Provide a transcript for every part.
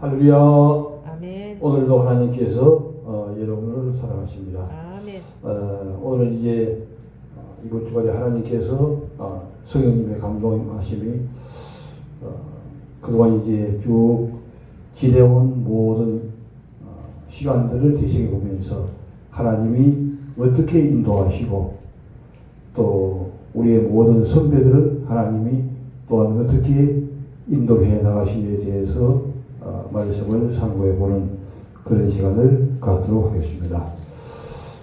할렐루야. 아멘. 오늘도 하나님께서 여러분을 사랑하십니다. 아멘. 오늘은 이제 이번 주까지 하나님께서 성령님의 감동하심이 그동안 이제 쭉 지내온 모든 시간들을 되새겨 보면서 하나님이 어떻게 인도하시고 또 우리의 모든 선배들을 하나님이 또한 어떻게 인도해 나가시기에 대해서 말씀을 상고해 보는 그런 시간을 갖도록 하겠습니다.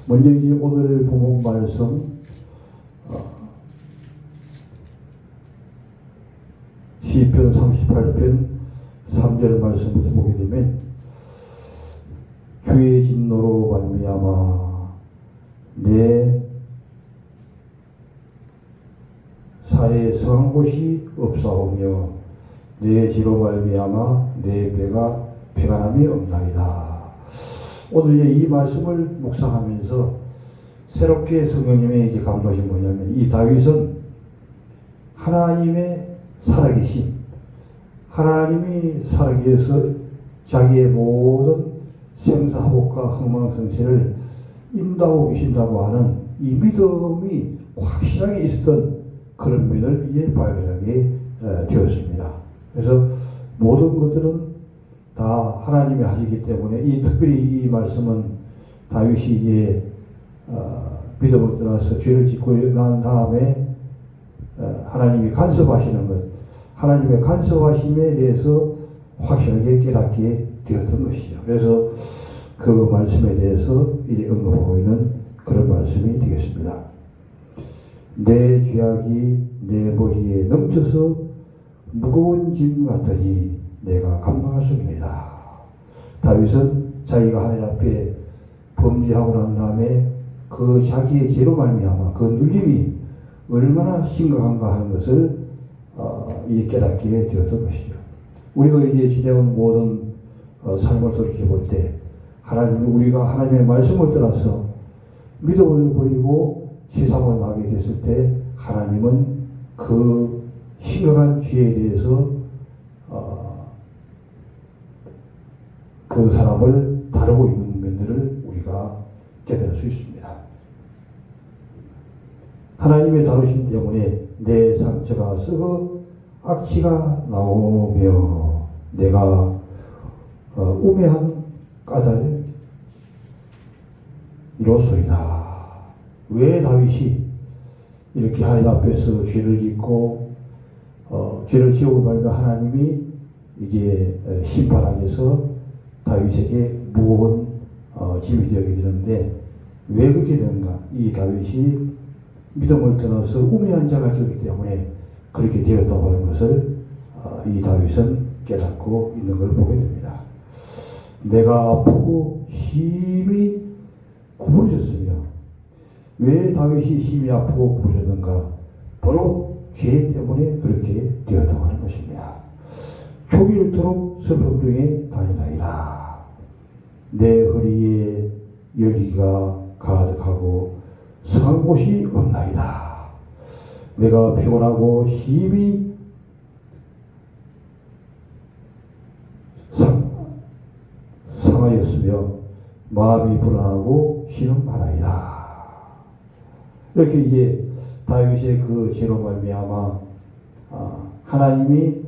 먼저 이제 오늘 본문 말씀 시편 38편 3절 말씀부터 보게 되면 주의 진노로 말미암아 내 살에 성한 곳이 없사오며 내 지로 말미암아 내 배가 평안함이 없나이다. 오늘 이제 이 말씀을 묵상하면서 새롭게 성령님의 이제 감동이 뭐냐면 이 다윗은 하나님의 살아계심, 하나님이 살아계셔서 자기의 모든 생사복과 흥망성쇠를 인도하고 계신다고 하는 이 믿음이 확실하게 있었던 그런 면을 이제 발견하게 되었습니다. 그래서 모든 것들은 다 하나님이 하시기 때문에 특별히 이 말씀은 다윗이 이제 믿음을 떠나서 죄를 짓고 난 다음에 하나님이 간섭하시는 것, 하나님의 간섭하심에 대해서 확실하게 깨닫게 되었던 것이죠. 그래서 그 말씀에 대해서 이제 언급하고 있는 그런 말씀이 되겠습니다. 내 죄악이 내 머리에 넘쳐서 무거운 짐 같으니 내가 감당할 수 없나이다. 다윗은 자기가 하나님 앞에 범죄하고 난 다음에 그 자기의 죄로 말미암아 그 눌림이 얼마나 심각한가 하는 것을 이제 깨닫게 되었던 것이죠. 우리도 이제 지내온 모든 삶을 돌이켜볼 때 하나님이 우리가 하나님의 말씀을 떠나서 믿음을 버리고 세상을 나가게 됐을 때 하나님은 그 심각한 죄에 대해서 그 사람을 다루고 있는 면들을 우리가 깨달을 수 있습니다. 하나님의 다루심 때문에 내 상처가 썩어 악취가 나오며 내가 우매한 까닭을 이로소이다. 왜 다윗이 이렇게 하나님 앞에서 죄를 짓고 죄를 지고 말면 하나님이 이제 심판하셔서 다윗에게 무거운 짐이 되게 되는데 왜 그렇게 되는가? 이 다윗이 믿음을 떠나서 우매한 자가 되기 때문에 그렇게 되었다고 하는 것을 이 다윗은 깨닫고 있는 걸 보게 됩니다. 내가 아프고 힘이 구부러졌으며 왜 다윗이 힘이 아프고 구부러졌는가? 바로 죄 때문에 그렇게 되었다고 하는 것입니다. 초길토록 슬픔 중에 다니나이다. 내 허리에 열기가 가득하고 성한 곳이 없나이다. 내가 피곤하고 힘이 상하였으며 마음이 불안하고 신음하나이다. 이렇게 이제 다윗의 그 죄로 말미암아 하나님이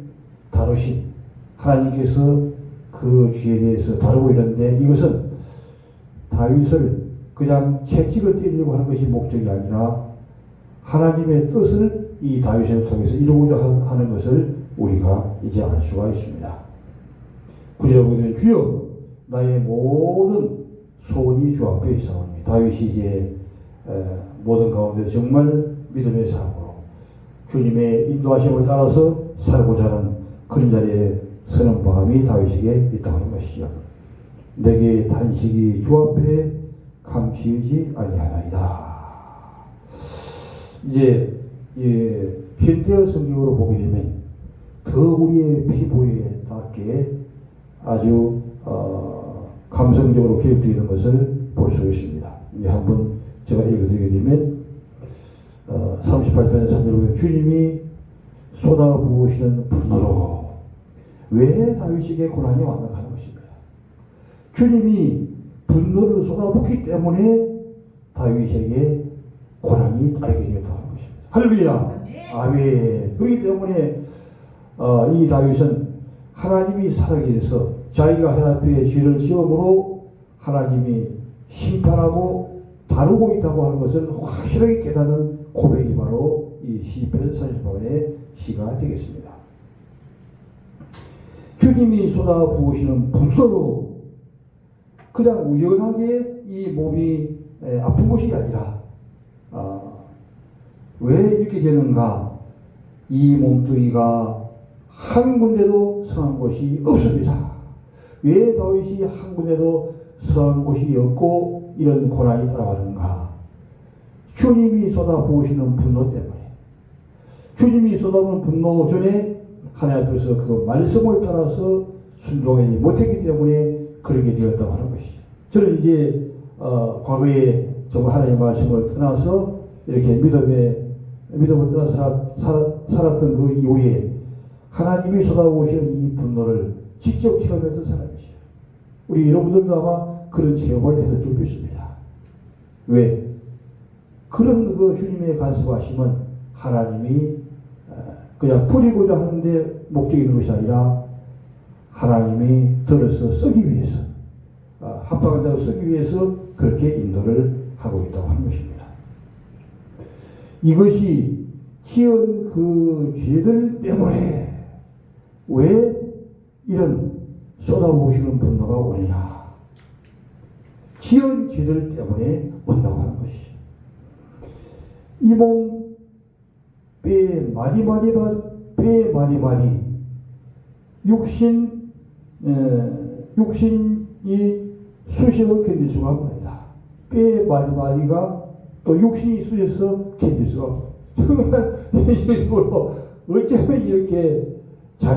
다루신 하나님께서 그 죄에 대해서 다루고 있는데 이것은 다윗을 그냥 채찍을 때리려고 하는 것이 목적이 아니라 하나님의 뜻을 이 다윗을 통해서 이루고자 하는 것을 우리가 이제 알 수가 있습니다. 구절에 보면 주여 나의 모든 소원이 주 앞에 있사오니 다윗이 이제 모든 가운데 정말 믿음의 사람으로 주님의 인도하심을 따라서 살고자 하는 그런 자리에 서는 마음이 다윗에게 있다고 하는 것이죠. 내게 단식이 주 앞에 감추지 아니하나이다. 이제 현대어 성경으로 보게 되면 더 우리의 피부에 닿게 아주 감성적으로 기록되어 있는 것을 볼 수 있습니다. 이제 한번 제가 읽어드리게 되면 38편 3절 보면 주님이 쏟아부으시는 분노로 왜 다윗에게 고난이 왔는가 하는 것입니다. 주님이 분노를 쏟아붓기 때문에 다윗에게 고난이 따르게 되었다고 하는 것입니다. 할렐루야. 아멘. 그렇기 때문에 이 다윗은 하나님이 살아계셔서 자기가 하나님 앞에 죄를 지음으로 하나님이 심판하고 다루고 있다고 하는 것을 확실하게 깨닫는 고백이 바로 이 시편 38편의 시가 되겠습니다. 주님이 쏟아부으시는 분노로 그냥 우연하게 이 몸이 아픈 것이 아니라 왜 이렇게 되는가? 이 몸뚱이가 한 군데도 성한 곳이 없습니다. 왜 다윗이 한 군데도 성한 곳이 없고 이런 고난이 따라가는가? 주님이 쏟아부으시는 분노 때문에, 주님이 쏟아부은 분노 전에 하나님 앞에서 그 말씀을 따라서 순종하지 못했기 때문에 그렇게 되었다고 하는 것이죠. 저는 이제 과거에 정말 하나님의 말씀을 떠나서 이렇게 믿음을 떠나서 살았던 그 이후에 하나님이 쏟아부으시는 이 분노를 직접 체험했던 사람이죠. 우리 여러분들도 아마 그런 체험을 해서 좀 있습니다. 왜? 그런 그 주님의 간섭하심은 하나님이 그냥 뿌리고자 하는데 목적이 있는 것이 아니라 하나님이 들어서 쓰기 위해서, 합당한 자로 쓰기 위해서 그렇게 인도를 하고 있다고 하는 것입니다. 이것이 지은 그 죄들 때문에 왜 이런 쏟아부으시는 분노가 오느냐? 지은 죄들 때문에 온다고 하는 것이죠. 이 몸 배에 마디마디 육신이 쑤셔서 견딜 수가 없습니다. 배의 마디마디가 또 육신이 쑤셔서 견딜 수가 없어요. 정말 현실적으로 어쩌면 이렇게 잘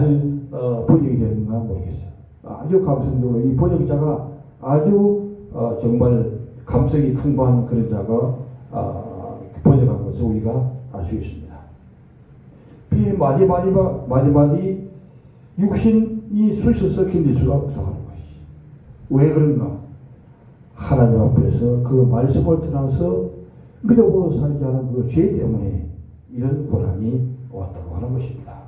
번역이 되는가 모르겠어요. 아주 감성적으로 이 번역자가 아주 정말 감성이 풍부한 그런 자가 번역한 것을 우리가 알 수 있습니다. 이 마디마디 육신이 쑤셔서 견딜 수가 없다고 하는 것이지. 왜 그런가? 하나님 앞에서 그 말씀을 떠나서 믿음으로 살지 않은 그 죄 때문에 이런 고난이 왔다고 하는 것입니다.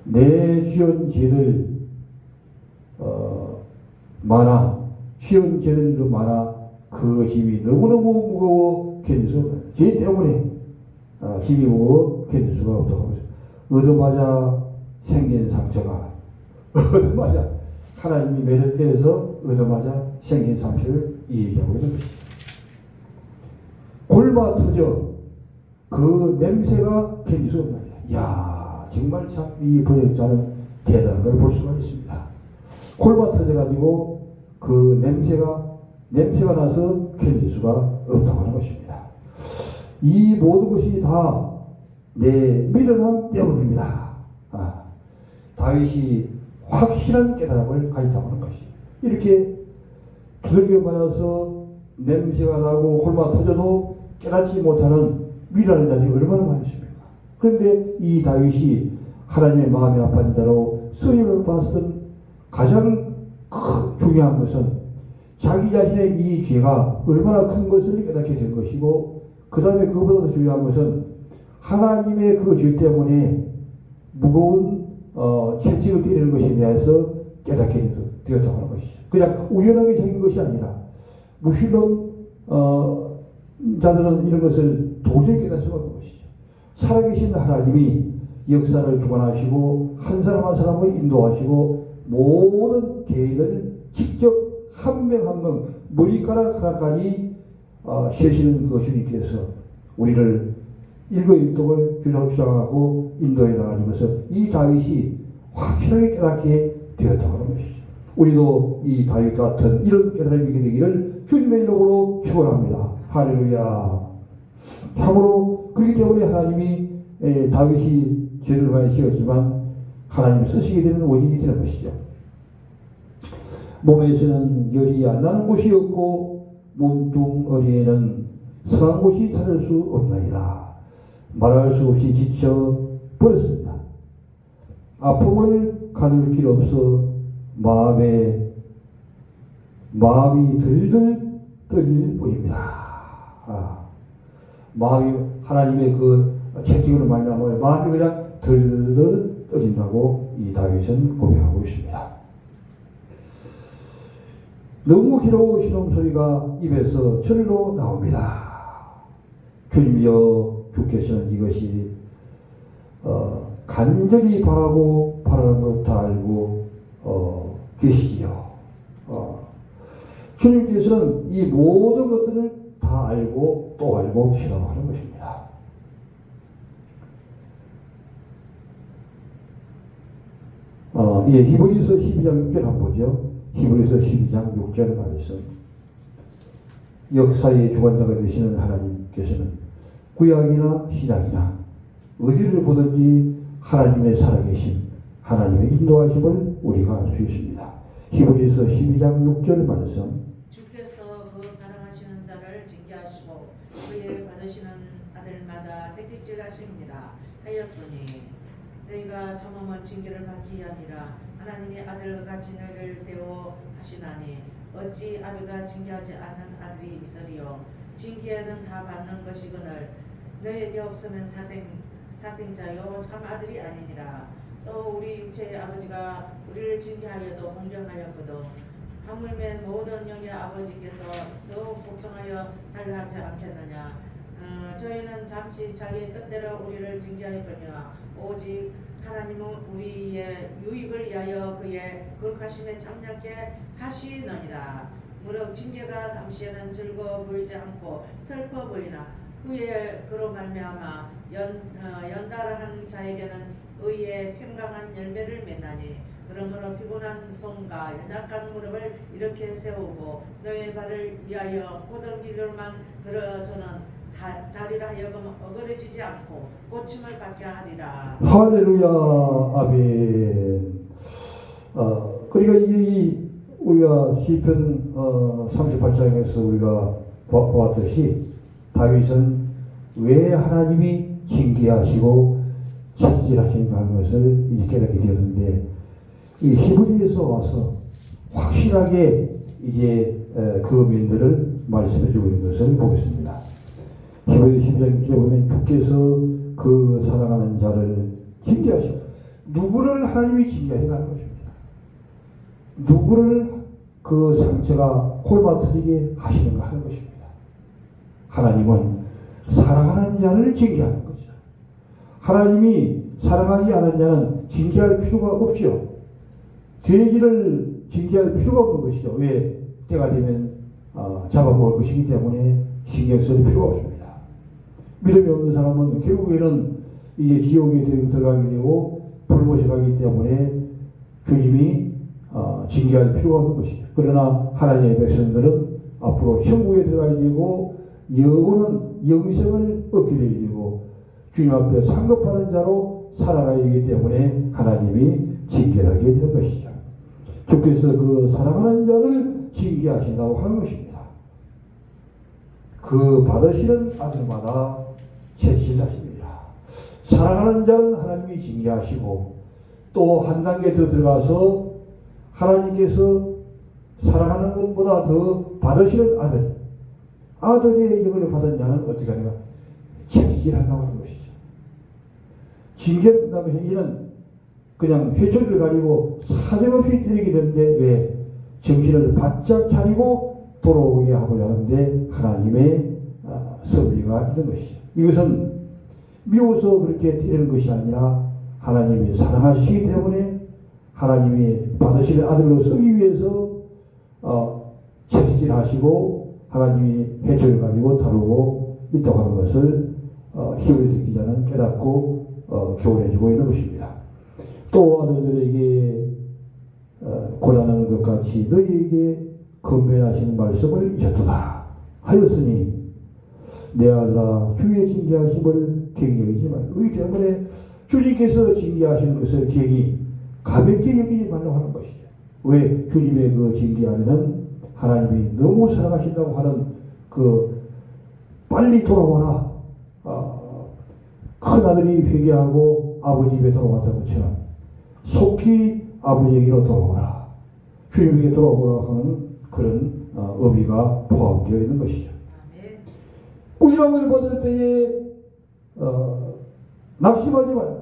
내 지은 죄들 많아, 지은 죄들도 많아 그 짐이 너무너무 무거워 견딜 수 없는 죄 때문에 짐이 무거워 견딜 수가 없다고 하죠. 얻어맞아 생긴 상처가 얻어맞아 하나님이 매를 때려서 얻어맞아 생긴 상처를 얘기하고 있는 것이죠. 골마 터져 그 냄새가 견딜 수 없습니다. 이야, 정말 참 이 번역자는 대단한 걸 볼 수가 있습니다. 골마 터져가지고 그 냄새가 나서 견딜 수가 없다고 하는 것입니다. 이 모든 것이 다 내 미련함 때문입니다. 다윗이 확실한 깨달음을 가졌다고 하는 것이 이렇게 두들겨 맞아서 냄새가 나고 홀마 터져도 깨닫지 못하는 미련한 자들이 얼마나 많이 있습니까? 그런데 이 다윗이 하나님의 마음이 아픈 자로 쓰임을 받았던 가장 중요한 것은 자기 자신의 이 죄가 얼마나 큰 것을 깨닫게 된 것이고, 그 다음에 그것보다 더 중요한 것은 하나님의 그 죄 때문에 무거운 채찍을 때리는 것에 대해서 깨닫게 되었다고 하는 것이죠. 그냥 우연하게 생긴 것이 아니라 무신론 자들은 이런 것을 도저히 깨달을 수가 없는 것이죠. 살아계신 하나님이 역사를 주관하시고 한 사람 한 사람을 인도하시고 모든 개인을 직접 한 명 한 명 머리카락 하나까지 세시는 그 주님께서 우리를 일거일동을 주장하고 인도해 나가는 것을 이 다윗이 확실하게 깨닫게 되었다고 하는 것이죠. 우리도 이 다윗 같은 이런 깨달음이 있게 되기를 주님의 이름으로 축원합니다. 할렐루야. 참으로 그렇기 때문에 하나님이 다윗이 죄를 많이 지었지만 하나님이 쓰시게 되는 원인이 되는 것이죠. 몸에서는 열이 안 나는 곳이 없고 몸뚱어리에는 상한 곳이 찾을 수 없나이다. 말할 수 없이 지쳐 버렸습니다. 아픔을 가눌 길 없어 마음이 들들 떨릴 뿐입니다. 마음이 하나님의 그 채찍으로 많이 나면 마음이 그냥 들들 떨린다고 이 다윗은 고백하고 있습니다. 너무 괴로운 신음소리가 입에서 절로 나옵니다. 주님이여, 주께서는 이것이 간절히 바라고 바라는 것 다 알고 계시지요. 주님께서는 이 모든 것들을 다 알고 또 알고 계시다고 하는 것입니다. 히브리서 12장 6절 한번 보죠. 히브리서 12장 6절 말씀. 역사의 주관자가 되시는 하나님께서는 구약이나 신약이나 어디를 보든지 하나님의 살아계심, 하나님의 인도하심을 우리가 알 수 있습니다. 히브리서 12장 6절 말씀. 주께서 그 사랑하시는 자를 징계하시고 그의 받으시는 아들마다 채찍질하십니다 하였으니 너희가 참으면 징계를 받기 위함이라. 하나님의 아들과 같이 너희를 대우하시나니 어찌 아비가 징계하지 않는 아들이 있으리요. 징계는 다 받는 것이거늘 너희에게 없으면 사생자요 참 아들이 아니니라. 또 우리 육체의 아버지가 우리를 징계하여도 공경하였거든 하물며 모든 영의 아버지께서 더욱 복종하여 살라 하지 않겠느냐. 저희는 잠시 자기의 뜻대로 우리를 징계하였거니와 오직 하나님은 우리의 유익을 위하여 그의 거룩하심에 참여하게 하시느니라. 무릇 징계가 당시에는 즐거워 보이지 않고 슬퍼 보이나 후에 그로 말미암아 연달한 자에게는 의의 평강한 열매를 맺나니. 그러므로 피곤한 손과 연약한 무릎을 이렇게 세우고 너의 발을 위하여 고든 길로만 들어서는 다리라 하여금 어그러지지 않고 고침을 받게 하리라. 할렐루야. 아멘. 그러니까 이 우리가 시편 38장에서 우리가 보았듯이 다윗은 왜 하나님이 징계하시고 채찍질하시는가 하는 것을 이제 깨닫게 되었는데, 이 히브리에서 와서 확실하게 이제 그 면들을 말씀해 주고 있는 것을 보겠습니다. 히브리 12장 6절에 보면 주께서 그 사랑하는 자를 징계하시고, 누구를 하나님이 징계하는가 하는 것입니다. 누구를 그 상처가 콜마트리게 하시는가 하는 것입니다. 하나님은 사랑하는 자를 징계하는 거죠. 하나님이 사랑하지 않은 자는 징계할 필요가 없죠. 돼지를 징계할 필요가 없는 것이죠. 왜? 때가 되면 잡아먹을 것이기 때문에 신경 쓸 필요가 없습니다. 믿음이 없는 사람은 결국에는 이제 지옥에 들어가게 되고 불못에 가기 때문에 주님이 징계할 필요가 없는 것이죠. 그러나 하나님의 백성들은 앞으로 천국에 들어가야 되고 영원한 영생을 얻게 되게 되고 주님 앞에 상급하는 자로 살아가야 되기 때문에 하나님이 징계를 하게 되는 것이죠. 주께서 그 사랑하는 자를 징계하신다고 하는 것입니다. 그 받으시는 아들마다 채찍질하십니다. 사랑하는 자는 하나님이 징계하시고 또 한 단계 더 들어가서 하나님께서 사랑하는 것보다 더 받으시는 아들의 영을 받은 자는 어떻게 하는가? 채찍질한다고 하는 것이죠. 징계를 끝난 것이 이는 그냥 회초리를 가지고 사정없이 때리게 되는데 왜? 정신을 바짝 차리고 돌아오게 하고자 하는데 하나님의 섭리가 있는 것이죠. 이것은 미워서 그렇게 때리는 것이 아니라 하나님이 사랑하시기 때문에 하나님이 받으시는 아들로 쓰기 위해서 채찍질 하시고 하나님이 회초리를 가지고 다루고 있다고 하는 것을 히브리서 기자는 깨닫고 교훈해주고 있는 것입니다. 또 아들들에게 고난하는 것 같이 너희에게 건면하시는 말씀을 잊었도다 하였으니 내 아들아 주의 징계하심을 경히 여기지 말라. 그렇기 때문에 주님께서 징계하시는 것을 경히 가볍게 여기지 말라고 하는 것이죠. 왜? 주님의 그 징계 안에는 하나님이 너무 사랑하신다고 하는 그 빨리 돌아와라, 큰 아들이 회개하고 아버지 집에 돌아왔던 것처럼 속히 아버지에게로 돌아오라. 주님에게 돌아오라 하는 그런 의미가 포함되어 있는 것이죠. 아멘. 꾸지람을 받을 때에 낙심하지 말라.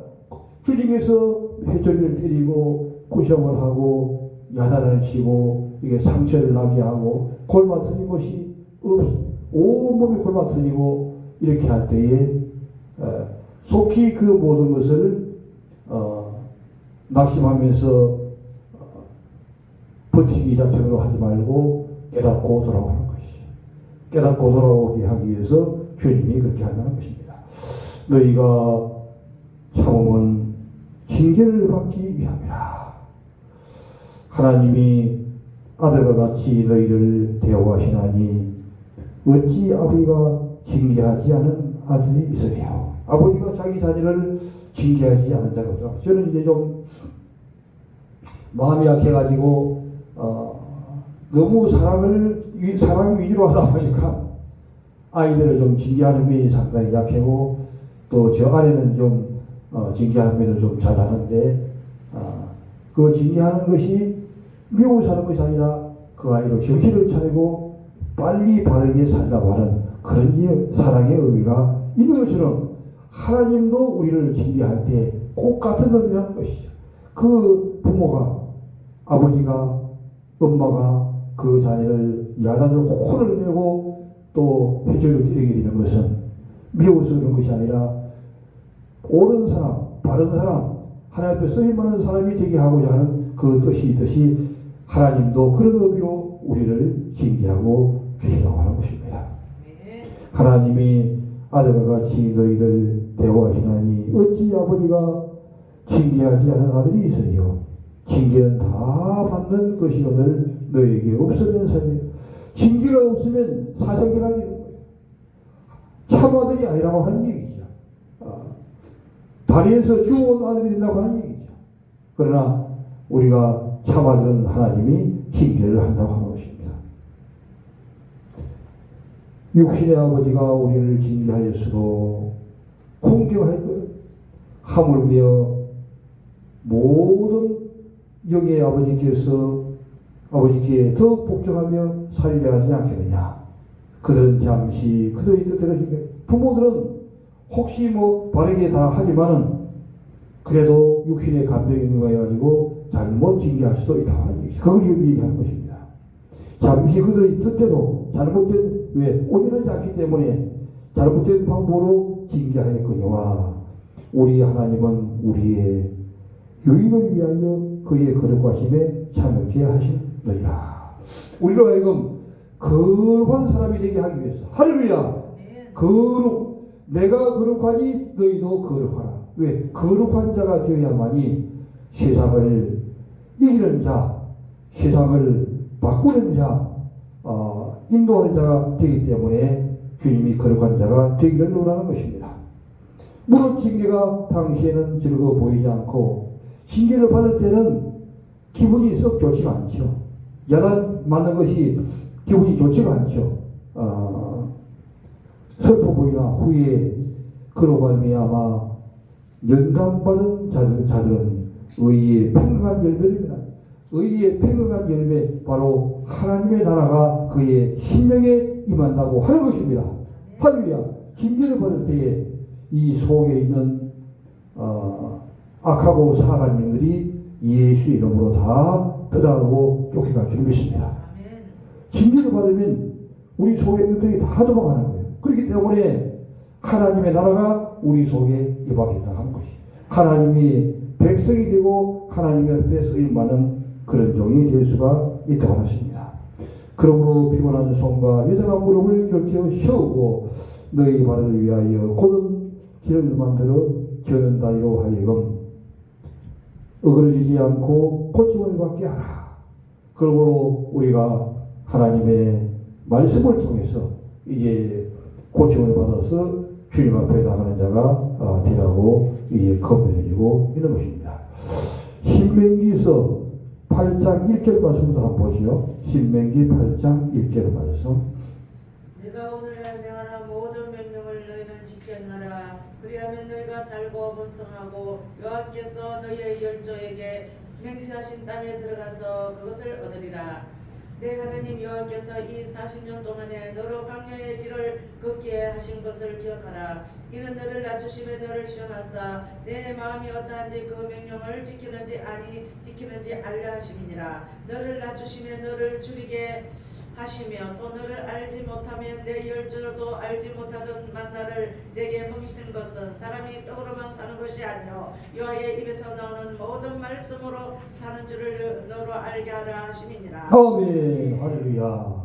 주님께서 해초리를 때리고 꾸지람을 하고 야단을 치고 이게 상처를 나게 하고 골마 틀린 것이 온몸이 골마 틀리고 이렇게 할 때에 속히 그 모든 것을 낙심하면서 버티기 자체로 하지 말고 깨닫고 돌아오는 것이죠. 깨닫고 돌아오게 하기 위해서 주님이 그렇게 한다는 것입니다. 너희가 참음은 징계를 받기 위함이라. 하나님이 아들과 같이 너희를 대우하시나니 어찌 아버지가 징계하지 않은 아들이 있으리요. 아버지가 자기 자녀를 징계하지 않은 자가 없다. 저는 이제 좀 마음이 약해가지고 너무 사람 위주로 하다 보니까 아이들을 좀 징계하는 면이 상당히 약하고 또 저 아내는 좀 징계하는 면을 좀 잘하는데 그 징계하는 것이 미워서 하는 것이 아니라 그 아이로 정신을 차리고 빨리 바르게 살라고 하는 그런 사랑의 의미가 있는 것처럼 하나님도 우리를 징계할 때 꼭 같은 의미라는 것이죠. 그 부모가 아버지가 엄마가 그 자녀를 야단으로 혼을 내고 또 해초리로 때리게 되는 것은 미워서 그런 것이 아니라 옳은 사람, 바른 사람, 하나님 앞에 쓰임받는 사람이 되게 하고자 하는 그 뜻이 있듯이 하나님도 그런 의미로 우리를 징계하고 주시라고 하는 것입니다. 하나님이 아들과 같이 너희를 대우하시나니 어찌 아버지가 징계하지 않은 아들이 있으리요. 징계는 다 받는 것이거늘 너에게 없으면서요. 징계가 없으면 사생계가 되는 거예요. 참아들이 아니라고 하는 얘기죠. 다리에서 주워온 아들이 된다고 하는 얘기죠. 그러나 우리가 참아들은 하나님이 징계를 한다고 하는 것입니다. 육신의 아버지가 우리를 징계하였어도 공경하였거든. 하물며 모든 영의 아버지께 더 복종하며 살려 하지 않겠느냐. 그들은 잠시 그들의 뜻대로 부모들은 혹시 바르게 다 하지만은 그래도 육신의 감정이 있는 거여 가지고 잘못 징계할 수도 있다 하는 얘기죠. 그걸 얘기하는 것입니다. 잠시 그들의 뜻대로 잘못된 온전하지 않기 때문에 잘못된 방법으로 징계하였거니와 우리 하나님은 우리의 유익을 위하여 그의 거룩하심에 참여케 하시느니라. 우리로 하여금 거룩한 사람이 되게 하기 위해서 할렐루야. 내가 거룩하니 너희도 거룩하라. 왜? 거룩한 자가 되어야만이 세상을 이기는 자, 세상을 바꾸는 자, 인도하는 자가 되기 때문에 주님이 거룩한 자가 되기를 원하는 것입니다. 물론 징계가 당시에는 즐거워 보이지 않고 징계를 받을 때는 기분이 썩 좋지가 않죠. 야단 맞는 것이 기분이 좋지가 않죠. 슬퍼 보이나 후에 그로 말미암아 연단받은 자들은 의의 평강한 열매입니다. 의의 평강한 열매 바로 하나님의 나라가 그의 심령에 임한다고 하는 것입니다. 할렐루야. 징계를 받을 때에 이 속에 있는 악하고 사악한 영들이 예수 이름으로 다 떠나가고 쫓겨갈 줄 믿습니다. 징계를 받으면 우리 속에 있는 것들이 다 도망가는 거예요. 그렇기 때문에 하나님의 나라가 우리 속에 임하겠다 하는 것이 하나님이 백성이 되고 하나님의 앞에 쓰임받는 그런 종이 될 수가 있다고 하십니다. 그러므로 피곤한 손과 여정한 무릎을 일으켜 세우고 너희 발을 위하여 곧은 길을 만들어 저는 다리로 하여금 어그러지지 않고 고침을 받게 하라. 그러므로 우리가 하나님의 말씀을 통해서 이제 고침을 받아서 주님 앞에 나가는 자가 되라고 이제 건면해주고 있는 것입니다. 신명기서 8장 1절 말씀부터 한번 보시죠. 신명기 8장 1절 말씀. 내가 오늘 명하는 모든 명령을 너희는 지켜야 하라. 그리하면 너희가 살고 하시고 번성하고 여호와께서 너희의 열조에게 맹세하신 땅에 들어가서 그것을 얻으리라. 내 하나님 여호와께서 이 40년 동안에 너로 광야의 길을 걷게 하신 것을 기억하라. 이는 너를 낮추시며 너를 시험하사 내 마음이 어떠한지 그 명령을 지키는지 아니 지키는지 알려 하심이니라. 너를 낮추시며 너를 줄이게 하시며 또 너를 알지 못하면 내 열조도 알지 못하던 만나를 내게 먹이신 것은 사람이 떡으로만 사는 것이 아니요 여호와의 입에서 나오는 모든 말씀으로 사는 줄을 너로 알게 하라 하심이니라. 아멘. 할렐루야.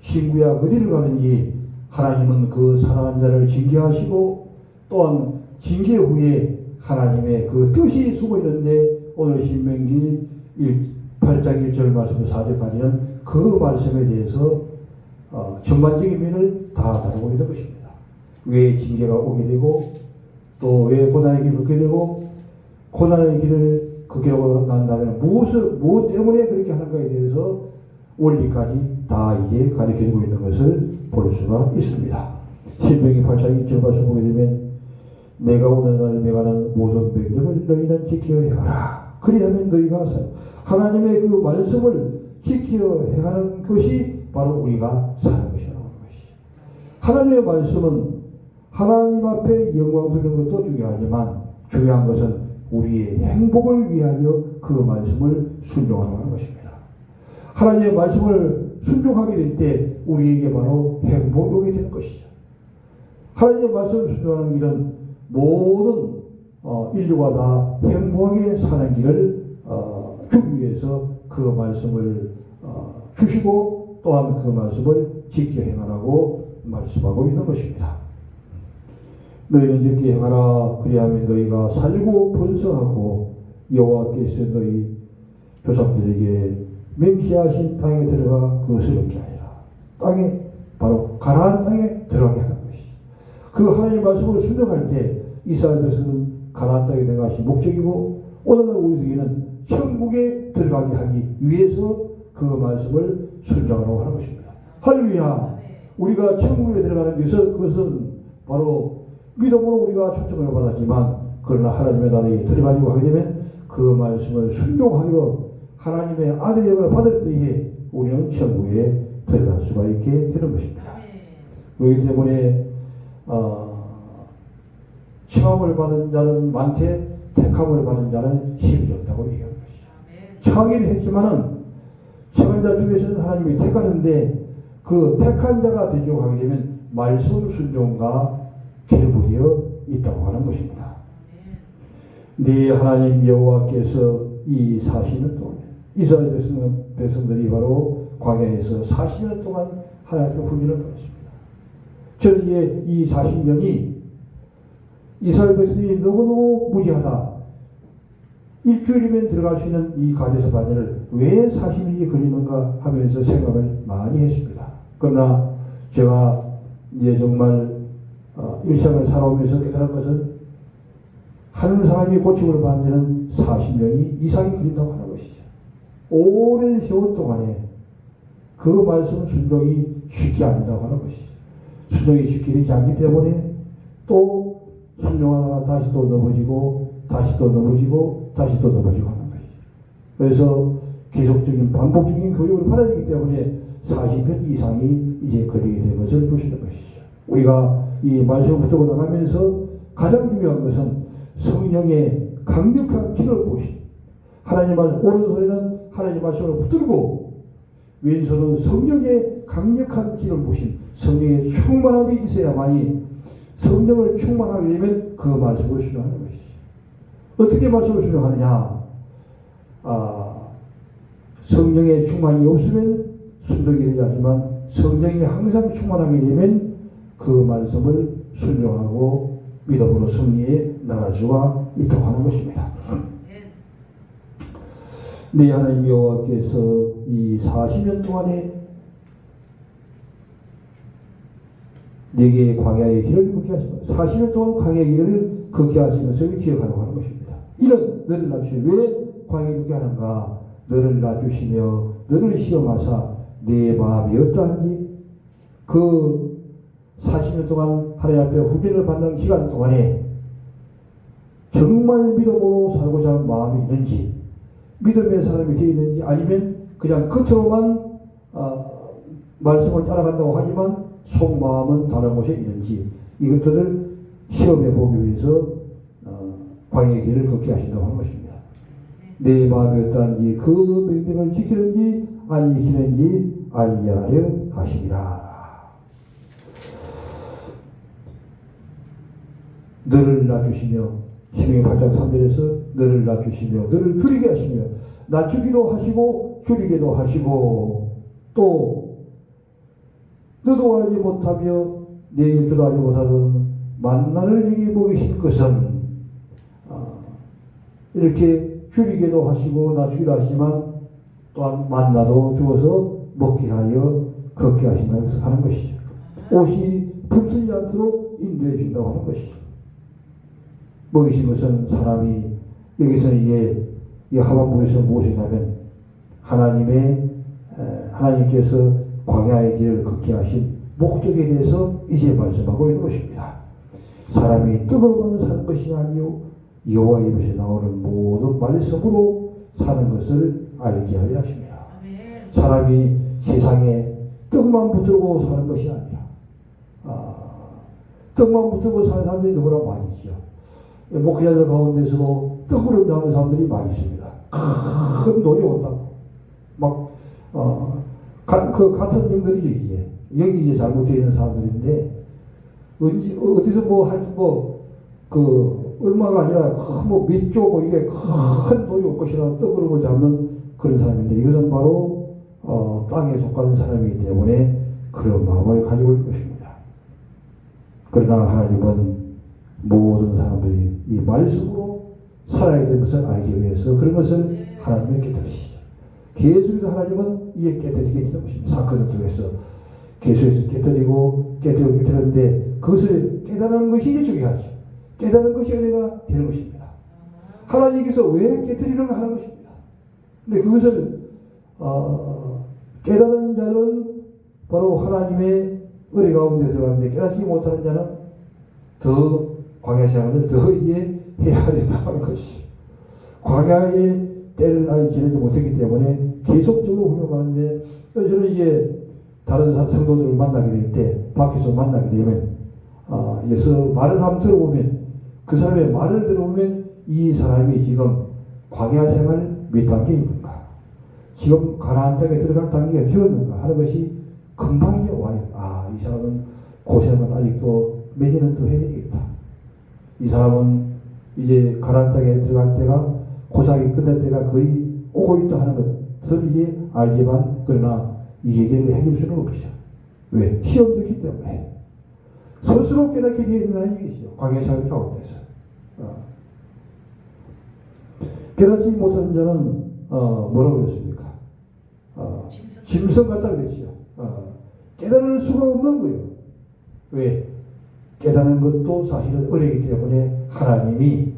친구야, 어디를 가든지 하나님은 그 사랑하는 자를 징계하시고 또한 징계 후에 하나님의 그 뜻이 숨어 있는데 오늘 신명기 8장 1절 말씀부터 4절까지는 그 말씀에 대해서 전반적인 면을 다 다루고 있는 것입니다. 왜 징계가 오게 되고 또 왜 고난의 길을 걷게 되고 고난의 길을 걷게 하고 난다면 무엇 때문에 그렇게 하는가에 대해서 원리까지 다 이제 가르쳐주고 있는 것을 볼 수가 있습니다. 신명기 8장 1절 말씀 보게 되면 내가 오늘날 명하는 모든 명령을 너희는 지켜 행하라. 그리하면 너희가 하나님의 그 말씀을 지켜 행하는 것이 바로 우리가 사는 것이라고 하는 것이죠. 하나님의 말씀은 하나님 앞에 영광 돌리는 것도 중요하지만 중요한 것은 우리의 행복을 위하여 그 말씀을 순종하는 것입니다. 하나님의 말씀을 순종하게 될 때 우리에게 바로 행복이 오게 되는 것이죠. 하나님의 말씀을 순종하는 길은 모든 인류가 다 행복하게 사는 길을 주기 위해서 그 말씀을 주시고 또한 그 말씀을 지켜 행하라고 말씀하고 있는 것입니다. 너희는 지켜 행하라. 그리하면 너희가 살고 번성하고 여호와께서 너희 조상들에게 맹세하신 땅에 들어가 그것을 얻게 하리라. 땅에 바로 가나안 땅에 들어가게 하는 것이죠. 그 하나님의 말씀을 순종할 때 이스라엘 백성은 가나안 땅에 들어가신 목적이고 오늘날 우리에게는 천국에 들어가게 하기 위해서 그 말씀을 순종하라고 하는 것입니다. 할렐루야. 우리가 천국에 들어가는 것은 그것은 바로 믿음으로 우리가 초청을 받았지만 그러나 하나님의 나라에 들어가려고 하게 되면 그 말씀을 순종하여 하나님의 아들의 영을 받을 때에 우리는 천국에 들어갈 수가 있게 되는 것입니다. 그렇기 때문에 청함을 받은 자는 많되 택함을 받은 자는 힘이 없다고 얘기하는 것이죠. 청하기는 했지만은 청한 자 중에서는 하나님이 택하는데 그 택한 자가 되려고 하게 되면 말씀 순종과 결부되어 있다고 하는 것입니다. 네 하나님 여호와께서 이 40년 동안 이스라엘 백성들이 바로 광야에서 40년 동안 하나님께 훈련을 받았습니다. 저는 이 40년이 이스라엘 백성이 너무너무 무지하다. 일주일이면 들어갈 수 있는 이 가데스 바네를 왜 40일이 걸리는가 하면서 생각을 많이 했습니다. 그러나 제가 이제 정말 일상을 살아오면서 깨달은 것은 한 사람이 고침을 받는 데는 40년이 이상이 걸린다고 하는 것이죠. 오랜 세월 동안에 그 말씀 순종이 쉽지 않는다고 하는 것이죠. 순종이 쉽게 되지 않기 때문에 또 순종하다가 다시 또 넘어지고 다시 또 넘어지고 다시 또 넘어지고 하는 것이죠. 그래서 계속적인 반복적인 교육을 받아야 되기 때문에 40년 이상이 이제 걸리게 된 것을 볼 수 있는 것이죠. 우리가 이 말씀을 붙들고 나가면서 가장 중요한 것은 성령의 강력한 기를 보시. 하나님 말씀, 오른손에는 하나님 말씀을 붙들고 왼손은 성령의 강력한 기를 보신 성령의 충만함이 있어야만이 성령을 충만하게 되면 그 말씀을 순종하는 것이죠. 어떻게 말씀을 순종하느냐? 성령의 충만이 없으면 순종이 되지 않지만 성령이 항상 충만하게 되면 그 말씀을 순종하고 믿음으로 승리에 나갈 수가 있다고 하는 것입니다. 네 하나님 여호와께서 이 40년 동안에 네게 광야의 길을 걷게 하십니다. 40년 동안 광야의 길을 걷게 하신 것을 기억하라고 하는 것입니다. 이는 너를 낮추시며 왜 광야에 걷게 하는가? 너를 낮추시며 너를 시험하사 내 마음이 어떠한지 그 40년 동안 하나님 앞에 후기를 받는 기간 동안에 정말 믿음으로 살고자 하는 마음이 있는지, 믿음의 사람이 되어 있는지, 아니면 그냥 겉으로만 말씀을 따라간다고 하지만 속마음은 다른 곳에 있는지, 이것들을 시험해 보기 위해서 광야의 길을 걷게 하신다고 하는 것입니다. 내 마음이 어떠한지 그 명령을 지키는지 안 지키는지 알게 하려 하심이라. 너를 낮추시며, 신명기 8장 3절에서 너를 낮추시며 너를 줄이게 하시며, 낮추기도 하시고 줄이기도 하시고, 또 너도 알지 못하며 내 일주도 알지 못하던 만나를 내게 먹이신 것은, 이렇게 줄이기도 하시고 낮추기도 하시지만 또한 만나도 주어서 먹게 하여 걷게 하신다고 하는 것이죠. 옷이 붙지 않도록 인도해 준다고 하는 것이죠. 먹이신 것은 사람이, 여기서 이제 이 하반부에서 무엇이냐면 하나님께서 광야의 길을 걷게 하신 목적에 대해서 이제 말씀하고 있는 것입니다. 사람이 떡으로만 사는 것이 아니요 여호와 입에서 나오는 모든 말씀으로 사는 것을 알게 하려 하십니다. 사람이 세상에 떡만 붙들고 사는 것이 아니라, 떡만 붙들고 사는 사람들이 누구나 많이 있죠. 목회자들 가운데서도 떡으로 나오는 사람들이 많이 있습니다. 큰 노래 온다고 같은 정들이죠. 이게 여기 이제 잘못되어 있는 사람들인데, 어디서 얼마가 아니라 몇 조 이게 큰 돈이 올 것이라 떡으로 잡는 그런 사람인데, 이것은 바로 땅에 속하는 사람이기 때문에 그런 마음을 가지고 있는 것입니다. 그러나 하나님은 모든 사람들이 이 말씀으로 살아야 되는 것을 알기 위해서 그런 것을 하나님의 깨달으시죠. 계속해서 하나님은 이에 깨달리게 되는 것입니다. 사건을 통해서 계속해서 깨달리는데 그것을 깨달는 것이 이제 중요하죠. 깨달은 것이 은혜가 되는 것입니다. 하나님께서 왜 깨뜨리는가 하는 것입니다. 근데 그것을 깨달은 자는 바로 하나님의 은혜 가운데 들어가는데, 깨닫지 못하는 자는 더 광야 생활을 더 이제 해야 된다는 것이죠. 광야의 때를 지내지 못했기 때문에 계속적으로 훈련하는데, 저는 이제 다른 성도들을 만나게 될 때, 밖에서 만나게 되면 그래서 말을 한번 들어보면, 그 사람의 말을 들어보면 이 사람이 지금 광야 생활 몇 단계에 있는가, 지금 가나안 땅에 들어갈 단계가 되었는가 하는 것이 금방 이제 와요. 이 사람은 고생은 아직도 몇 년은 더 해야 되겠다. 이 사람은 이제 가나안 땅에 들어갈 때가, 고사하기 끝날 때가 거의 오고 있다 하는 것을 이제 알지만, 그러나 이 얘기를 해줄 수는 없죠. 왜? 시험되기 때문에. 스스로 깨닫게 되어야 된다는 얘기죠. 광야 생활 가운데서. 깨닫지 못하는 자는 뭐라고 그랬습니까? 짐승 같다 그랬죠. 깨달을 수가 없는 거예요. 왜? 깨닫는 것도 사실은 어려기 때문에 하나님이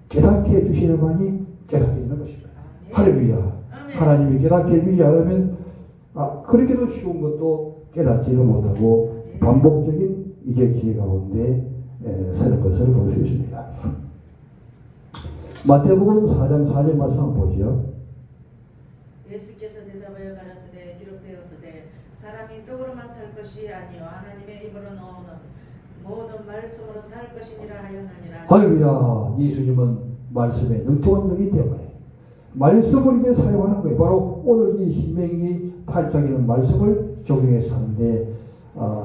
깨닫게 해주시야만이 깨닫게 되는 것입니다. 할렐루야. 하나님이 깨닫게 해주지 않으면 그렇게도 쉬운 것도 깨닫지를 못하고 반복적인 이적지혜 가운데 서는 것을 볼 수 있습니다. 마태복음 4장 4절 말씀 한번 보죠. 예수께서 대답하여 가라사대 기록되었으되 사람이 떡으로만 살 것이 아니요 하나님의 입으로 나오는 모든 말씀으로 살 것이니라 하였느니라. 할렐루야. 예수님은 말씀에 능통한 자이기 때문에 말씀을 이제 사용하는 거예요. 바로 오늘 이 신명기 8장에는 말씀을 적용해서 하는데,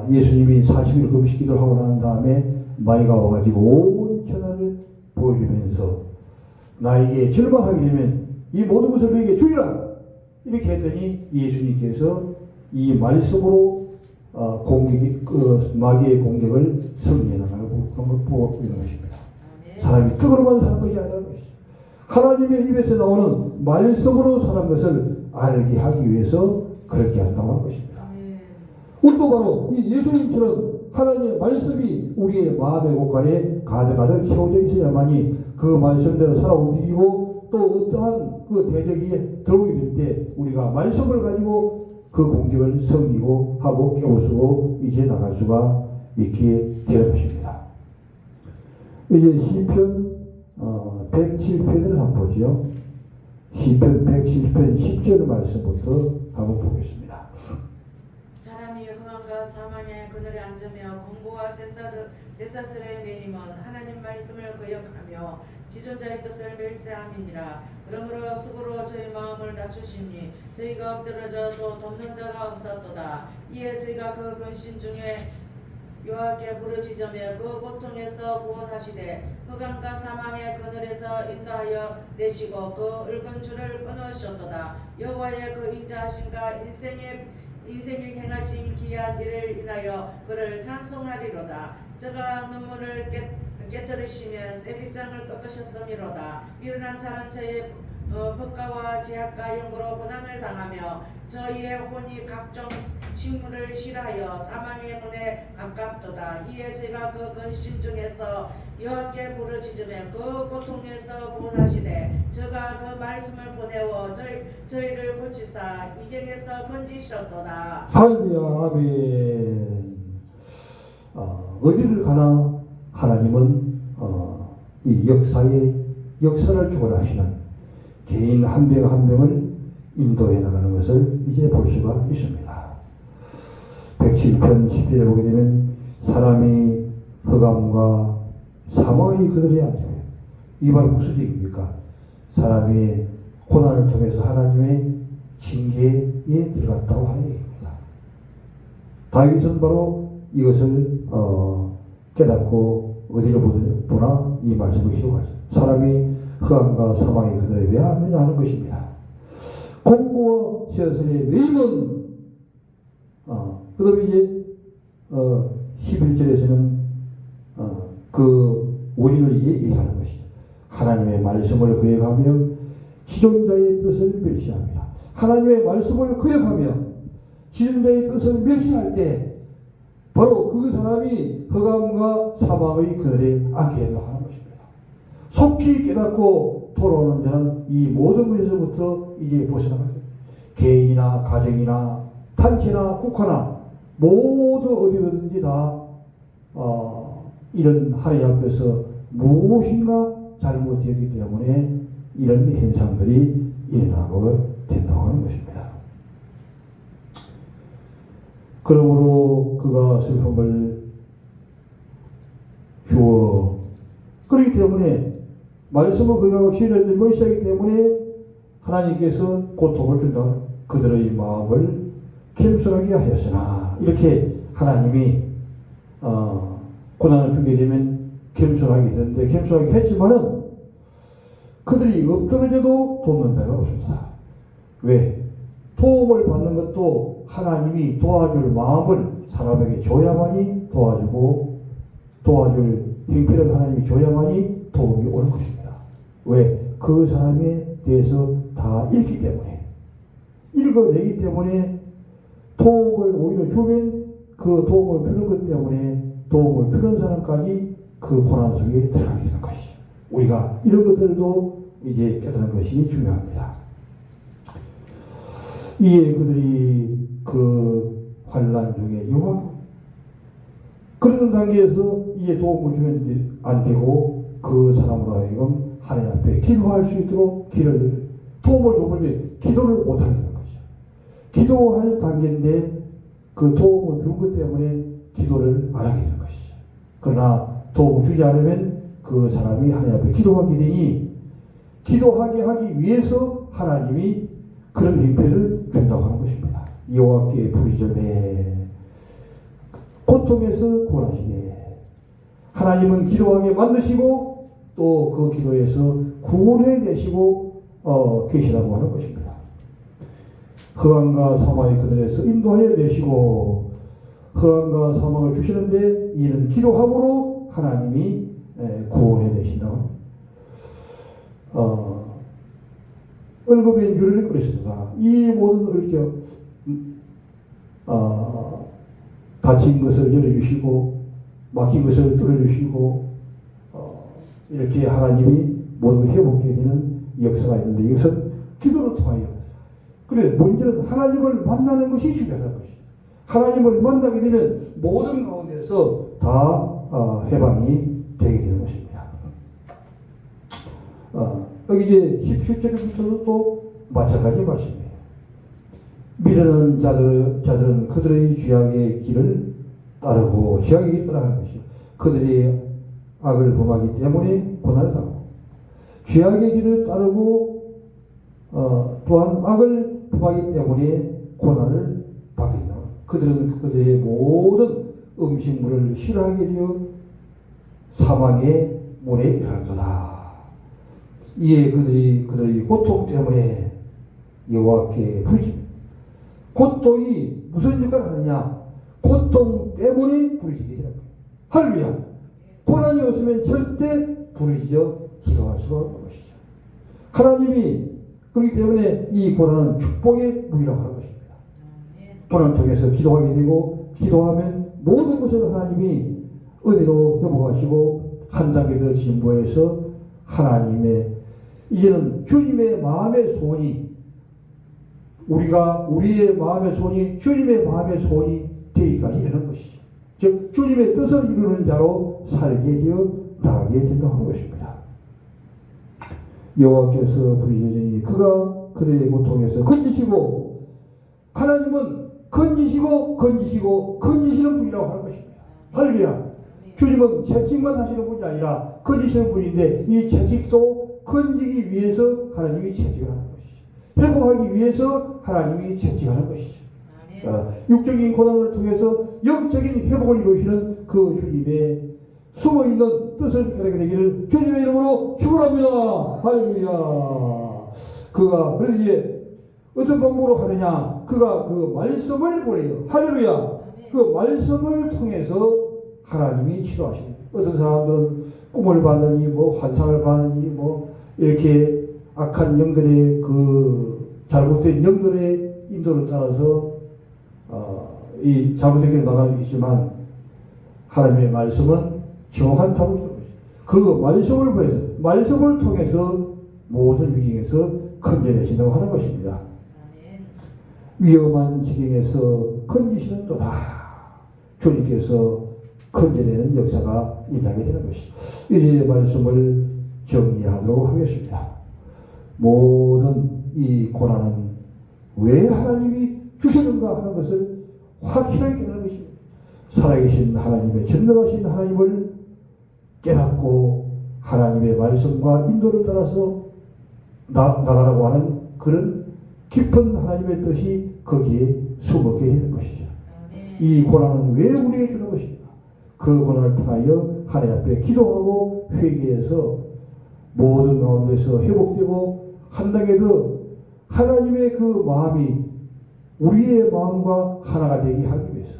예수님이 40일 금식 기도를 하고 난 다음에 마귀가 와가지고 온 천하를 보여주면서 나에게 절망하게 되면 이 모든 것을 너에게 주리라 이렇게 했더니, 예수님께서 이 말씀으로 마귀의 공격을 승리해 나가고 그런 걸 보고 있는 것입니다. 사람이 떡으로만 사는 것이 아니라는 것이죠. 하나님의 입에서 나오는 말씀으로 사는 것을 알게 하기 위해서 그렇게 한다고 하는 것입니다. 우리도 바로 이 예수님처럼 하나님의 말씀이 우리의 마음의 곳간에 가득가득 채워져 있어야만이 그 말씀대로 살아 움직이고, 또 어떠한 그 대적이 들어오게 될 때 우리가 말씀을 가지고 그 공격을 섬기고 하고 깨우치고 이제 나갈 수가 있게 되는 것입니다. 이제 시편 107편을 한번 보죠. 시편 107편 10절 말씀부터 한번 보겠습니다. 사람이 흥함과 사망의 그늘에 앉으며 공고와 쇠사슬에 매임은 하나님 말씀을 거역하며 지존자의 뜻을 멸시함이니라. 그러므로 수고로 저희 마음을 낮추시니 저희가 엎드러져 또 돕는 자가 없었도다. 이에 저희가 그 근심 중에 여호와께 부르짖으며 그 고통에서 구원하시되 흑암과 사망의 그늘에서 인도하여 내시고 그 붉은 줄을 끊으셨도다. 여호와의 그 인자하심과 인생에 행하신 기한 일을 인하여 그를 찬송하리로다. 저가 눈물을 깨뜨리시며 쇠빗장을 꺾으셨음이로다. 미련한 자는 저의 법가와 제약과 영으로 고난을 당하며 저희의 혼이 각종 식물을 싫어하여 사망의 문에 가깝도다. 이에 제가 그 근심 중에서 여호와께 부르짖으며 그 고통에서 구원하시되 저가 그 말씀을 보내어 저희를 고치사 이경에서 건지셨도다. 할렐루야. 아멘. 어디를 가나 하나님은 이 역사를 주관하시는 개인 한 명 한 명을 인도해 나가는 것을 이제 볼 수가 있습니다. 107편 10절에 보게 되면 사람이 흑암과 사망의 그늘에 앉으며, 이 말 무슨 얘기입니까? 사람이 고난을 통해서 하나님의 징계에 들어갔다고 하는 얘기입니다. 다윗은 바로 이것을 깨닫고 어디로 보나 이 말씀을 기록하죠. 사람이 흑암과 사망의 그늘에 왜 앉느냐 하는 것입니다. 공고와 쇠사슬의 매임은 그 다음에 이제 11절에서는 그 원인을 이제 얘기하는 것이죠. 하나님의 말씀을 거역하며 지존자의 뜻을 멸시합니다. 하나님의 말씀을 거역하며 지존자의 뜻을 멸시할 때 바로 그 사람이 흑암과 사망의 그늘에 앉게 된다고 하는 것입니다. 속히 깨닫고 돌아오는 자는 이 모든 것에서부터 이제 벗어나가게 됩니다. 개인이나 가정이나 단체나 국가나 모두 어디든지 다 이런 하나님 앞에서 무엇인가 잘못되었기 때문에 이런 현상들이 일어나고 된다고 하는 것입니다. 그러므로 그가 슬픔을 주어 그렇기 때문에 말씀을 그가 신뢰를 멸시하기 때문에 하나님께서 고통을 준다. 그들의 마음을 겸손하게 하였으나 이렇게 하나님이 고난을 주게 되면 겸손하게 되는데 겸손하게 했지만은 그들이 엎드러져도 돕는 자가 없습니다. 왜? 도움을 받는 것도 하나님이 도와줄 마음을 사람에게 줘야만이 도와줄 형편을 하나님이 줘야만이 도움이 오는 것입니다. 왜? 그 사람에 대해서 다 읽기 때문에, 읽어내기 때문에 도움을 오히려 주면 그 도움을 주는 것 때문에 도움을 주는 사람까지 그 고난 속에 들어가게 되는 것이죠. 우리가 이런 것들도 이제 깨닫는 것이 중요합니다. 이에 그들이 그 환난 중에 요하고 그런 단계에서 이제 도움을 주면 안 되고 그 사람으로 하여금 하나님 앞에 기도할 수 있도록 도움을 줘버리면 기도를 못하게 되는 것이죠. 기도할 단계인데 그 도움을 준 것 때문에 기도를 안 하게 되는 것이죠. 그러나 도움을 주지 않으면 그 사람이 하나님 앞에 기도하게 되니 기도하게 하기 위해서 하나님이 그런 형편을 준다고 하는 것입니다. 여호와께 부르짖으매 고통에서 구원하시되 하나님은 기도하게 만드시고 또 그 기도에서 구원해내시고 계시라고 하는 것입니다. 흑암과 사망의 그들에서 인도하여 내시고 흑암과 사망을 주시는데 이는 기도함으로 하나님이 구원해내신다고 얽어맨 줄을 그러십니다. 이 모든 다친 것을 열어주시고 막힌 것을 뚫어주시고 이렇게 하나님이 모든 회복해야 되는 역사가 있는데 이것은 기도를 통하여 그래 문제는 하나님을 만나는 것이 중요하다는 것이죠. 하나님을 만나게 되면 모든 가운데서 다 해방이 되게 되는 것입니다. 여기 이제 17절부터도 또 마찬가지 말씀이에요. 믿는 자들은 그들의 죄악의 길을 따르고 죄악의 길을 따라가는 것이요. 그들이 악을 범하기 때문에 고난을 당하고 죄악의 길을 따르고 또한 악을 범하기 때문에 고난을 받게 된다. 그들은 그들의 모든 음식물을 싫어하게 되어 사망의 문에 이르렀도다. 이에 그들의 고통 때문에 여호와께 부르짖습니다. 고통이 무슨 역할을 하느냐? 고통 때문에 부르짖게 되는 거예요. 할렐루야. 고난이 없으면 절대 부르짖어 기도할 수가 없는 것이죠. 하나님이 그렇기 때문에 이 고난은 축복의 무기라고 하는 것입니다. 고난을 통해서 기도하게 되고 기도하면 모든 것을 하나님이 은혜로 회복하시고 한 단계 더 진보해서 하나님의 이제는 주님의 마음의 소원이 우리의 마음의 소원이 주님의 마음의 소원이 되기까지 이르는 것이죠. 즉 주님의 뜻을 이루는 자로 살게 되어 나가게 된다고 하는 것입니다. 여호와께서 부르짖으니 그가 그들의 고통에서 건지시고 하나님은 건지시는 분이라고 하는 것입니다. 할렐루야. 주님은 채찍만 하시는 분이 아니라 건지시는 분인데 이 채찍도 건지기 위해서 하나님이 채찍을 하는 것이죠. 회복하기 위해서 하나님이 채찍하는 것이죠. 육적인 고난을 통해서 영적인 회복을 이루시는 그 주님의 숨어있는 뜻을 깨닫게 되기를 주님의 이름으로 축원합니다. 할렐루야. 그가 그러기에 어떤 방법으로 하느냐? 그가 그 말씀을 보내요. 할렐루야. 그 말씀을 통해서 하나님이 치료하십니다. 어떤 사람들은 꿈을 봤느니 환상을 봤느니 이렇게 악한 영들의 그 잘못된 영들의 인도를 따라서 이 잘못된 길을 나가는 있지만 하나님의 말씀은 정확한 답을 주는 것이죠. 그 말씀을 보내서 말씀을 통해서 모든 위기에서 건져내신다고 하는 것입니다. 위험한 지경에서 건지시는 또다. 주님께서 건져내는 역사가 일어나게 되는 것이죠. 이제 말씀을 정리하도록 하겠습니다. 모든 이 고난은 왜 하나님이 주시는가 하는 것을 확실하게 깨닫는 것입니다. 살아계신 하나님의 전능하신 하나님을 깨닫고 하나님의 말씀과 인도를 따라서 나가라고 하는 그런 깊은 하나님의 뜻이 거기에 숨어게 되는 것이죠. 이 고난은 왜 우리에게 주는 것입니까? 그 고난을 통하여 하나님 앞에 기도하고 회개해서 모든 가운데서 회복되고 한 단계 더 하나님의 그 마음이 우리의 마음과 하나가 되게 하기 위해서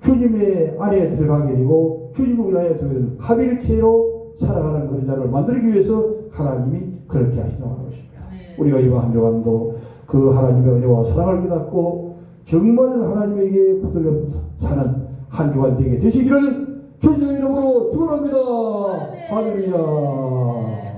주님의 안에 들어가게 되고 주님을 위하여 들어가는 합일체로 살아가는 그런 자를 만들기 위해서 하나님이 그렇게 하신다고 하는 것입니다. 우리가 이번 한 주간도 그 하나님의 은혜와 사랑을 깨닫고 정말 하나님에게 붙들려 사는 한 주간 되게 되시기를 주님의 이름으로 축원합니다. 할렐루야.